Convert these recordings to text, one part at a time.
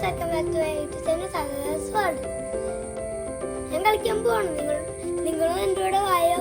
Welcome back to YouTube channel success world. ഞാൻ കളിക്കാൻ പോവാണ്. നിങ്ങളും എൻ്റെ കൂടെ വായോ.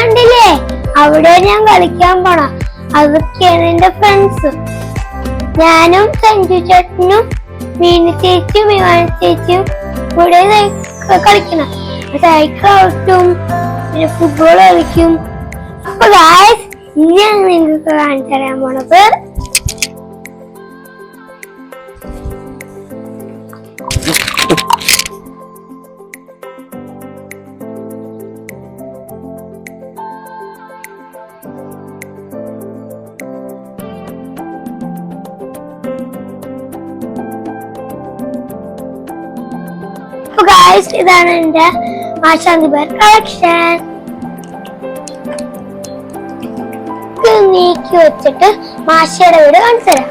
കണ്ടില്ലേ, അവിടെ ഞാൻ കളിക്കാൻ പോണ. അതൊക്കെയാണ് എന്റെ ഫ്രണ്ട്സ്. ഞാനും സഞ്ജു ചേട്ടനും മീനു ചേച്ചിയും വിമാന ചേച്ചിയും ഇവിടെ കളിക്കണം. സൈക്കിൾ ഔട്ടും പിന്നെ ഫുട്ബോൾ കളിക്കും. അപ്പൊ ഗായ്സ്, ഇനിയാണ് നിങ്ങൾക്ക് കാണിച്ചു തരാൻ പോണത്. ഇതാണ് എന്റെ ആശാന്തി ബാർ കളക്ഷൻ. നീക്കി വെച്ചിട്ട് മാഷയുടെ വീട് കാണിച്ചു തരാം.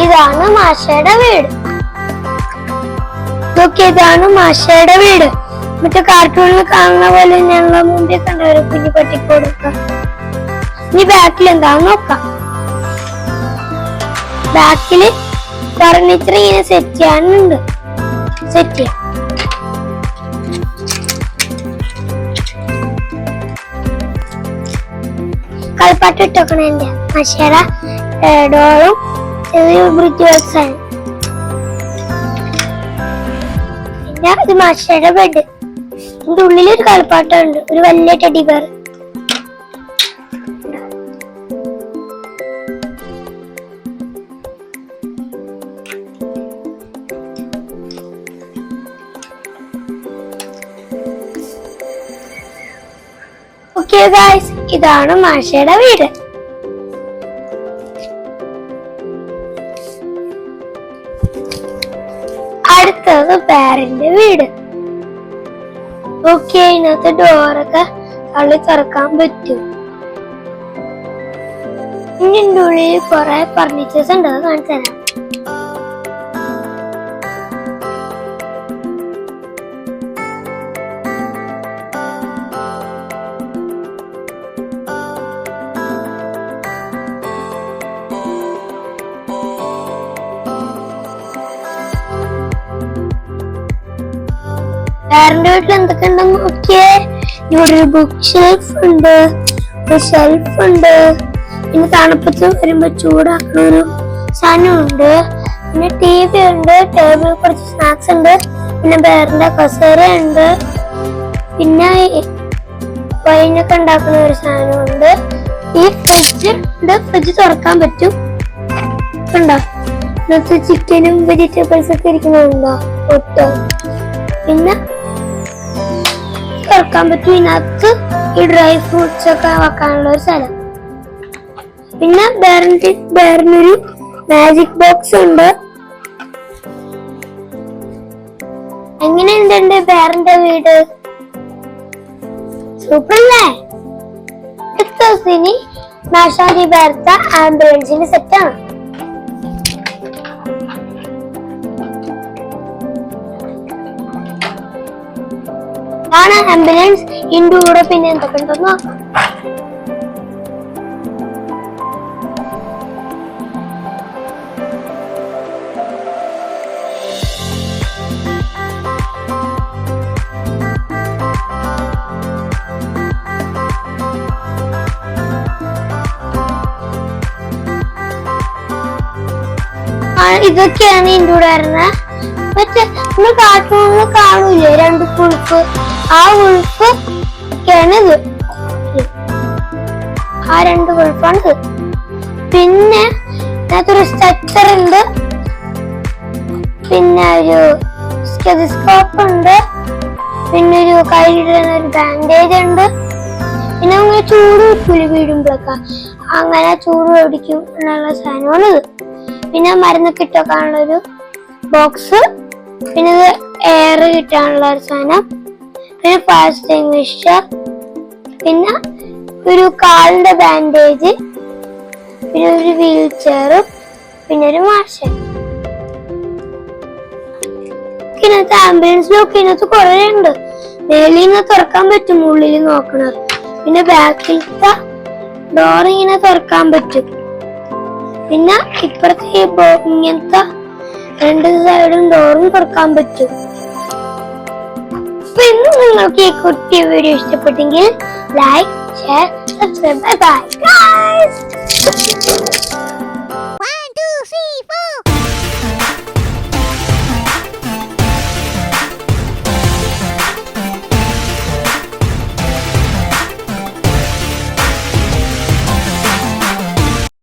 ഇതാണ് മാഷയുടെ വീട്. ഇതാണ് മാഷയുടെ വീട്. മറ്റേ കാർട്ടൂണിൽ കാണുന്ന പോലെ ഞങ്ങളെ മുമ്പിൽ കണ്ടവരെ കുഞ്ഞു പട്ടിക്കൊടുക്ക. ഇനി ബാക്കിൽ എന്താണെന്ന് നോക്കാം. ബാക്കില് ഫർണിച്ചർ ഇങ്ങനെ സെറ്റ് ചെയ്യാനുണ്ട്. സെറ്റ് ചെയ്യാം. കളിപ്പാട്ട് ഇട്ടോക്കണം. എന്റെ മഷേറ ഡോളും ബ്രിഡ്ജ് ബോക്സാണ്. പിന്നെ ഇത് മഷയുടെ ബെഡ്. ഇതിന്റെ ഉള്ളിലൊരു കളിപ്പാട്ടുണ്ട്, ഒരു വലിയ ടെഡി ബെയർ. ഓക്കേ ഗൈസ്, ഇതാണ് മാഷയുടെ വീട്. അടുത്തത് ബെയറിന്റെ വീട്. ഓക്കെ, ഇതിനകത്ത് ഡോറൊക്കെ തള്ളി തുറക്കാൻ പറ്റും. ഇതിന്റെ ഉള്ളിൽ കുറെ ഫർണിച്ചേഴ്സ് ഉണ്ട്, കാണിച്ചു തരാം. ബെയറിന്റെ വീട്ടിൽ എന്തൊക്കെ ഉണ്ടെന്ന് നോക്കിയേ. ഇവിടെ ഒരു ബുക്ക് ഷെൽഫ് ഉണ്ട്, ഒരു ഷെൽഫ് ഉണ്ട്. പിന്നെ തണുപ്പത്ത് വരുമ്പോ ചൂടാക്കുന്ന ഒരു സാധനം ഉണ്ട്. പിന്നെ TV ഉണ്ട്, ടേബിളിൽ കുറച്ച് സ്നാക്സ് ഉണ്ട്. പിന്നെ ബെയറിന്റെ കസേര ഉണ്ട്. പിന്നെ വൈനൊക്കെ ഉണ്ടാക്കുന്ന ഒരു സാധനം ഉണ്ട്. ഈ ഫ്രിഡ്ജ് ഉണ്ട്, ഫ്രിഡ്ജ് തുറക്കാൻ പറ്റും. ഉണ്ടോ, ഇതിനകത്ത് ചിക്കനും വെജിറ്റബിൾസ് ഒക്കെ ഇരിക്കുന്നുണ്ടോ ഒട്ടോ. പിന്നെ തുറക്കാൻ പറ്റും. ഇതിനകത്ത് ഈ ഡ്രൈ ഫ്രൂട്ട്സ് ഒക്കെ വെക്കാനുള്ള ഒരു സ്ഥലം. പിന്നെ ബെയറിനൊരു മാജിക് ബോക്സ് ഉണ്ട്. എങ്ങനെയുണ്ട് എന്റെ ബെയറിന്റെ വീട്? സൂപ്പർ അല്ലേ? ഇനി മാഷാദി ബെയർത്ത ആംബുലൻസിന്റെ സെറ്റാണ്. ആംബുലൻസ് ഇതിന്റെ കൂടെ പിന്നെ എന്തൊക്കെ ഉണ്ടെന്ന് നോക്കാം. ഇതൊക്കെയാണ് ഇതിന്റെ കൂടെ വരുന്നത്. മറ്റേ നമ്മൾ കാർട്ടൂണിൽ കാണൂലേ രണ്ട് ഉൾഫ്, ആ ഉൾഫ് ഒക്കെയാണിത്. ആ രണ്ട് ഉൾഫാണിത്. പിന്നെ അതിനകത്തൊരു സ്ട്രക്ചർ ഉണ്ട്, പിന്നെ ഒരു സ്റ്റെതസ്കോപ്പ് ഉണ്ട്, പിന്നെ ഒരു കയ്യിലിടുന്ന ഒരു ബാൻഡേജ് ഉണ്ട്. പിന്നെ അങ്ങനെ ചൂട് വെക്കൂലേ വീടുമ്പോഴൊക്കെ, അങ്ങനെ ചൂട് പിടിക്കും എന്നുള്ള സാധനമാണിത്. പിന്നെ മരുന്നൊക്കെ ഇട്ടൊക്കെയാണുള്ള ഒരു ബോക്സ്, പിന്നെ ഇത് എയർ കിട്ടാനുള്ള ഒരു സാധനം, പിന്നെ ഫയർ എക്സ്റ്റിംഗ്വിഷർ, പിന്നെ ഒരു കാലിന്റെ ബാൻഡേജ്, പിന്നെ ഒരു വീൽ ചെയറും, പിന്നെ ഒരു മാഷൻ. ഇതിനകത്ത് ആംബുലൻസിലൊക്കെ ഇതിനകത്ത് കുറെ ഉണ്ട്. മേലിൽ നിന്ന് തുറക്കാൻ പറ്റും, ഉള്ളിൽ നോക്കണത്. പിന്നെ ബാക്കിലത്തെ ഡോർ ഇങ്ങനെ തുറക്കാൻ പറ്റും. പിന്നെ ഇപ്പുറത്തെ ഇങ്ങനത്തെ രണ്ട് സൈഡും ഡോറും തുറക്കാൻ പറ്റും. അപ്പൊ ഇന്ന് നിങ്ങൾക്ക് ഈ കുട്ടി വീഡിയോ ഇഷ്ടപ്പെട്ടെങ്കിൽ like, share, subscribe. Bye bye guys.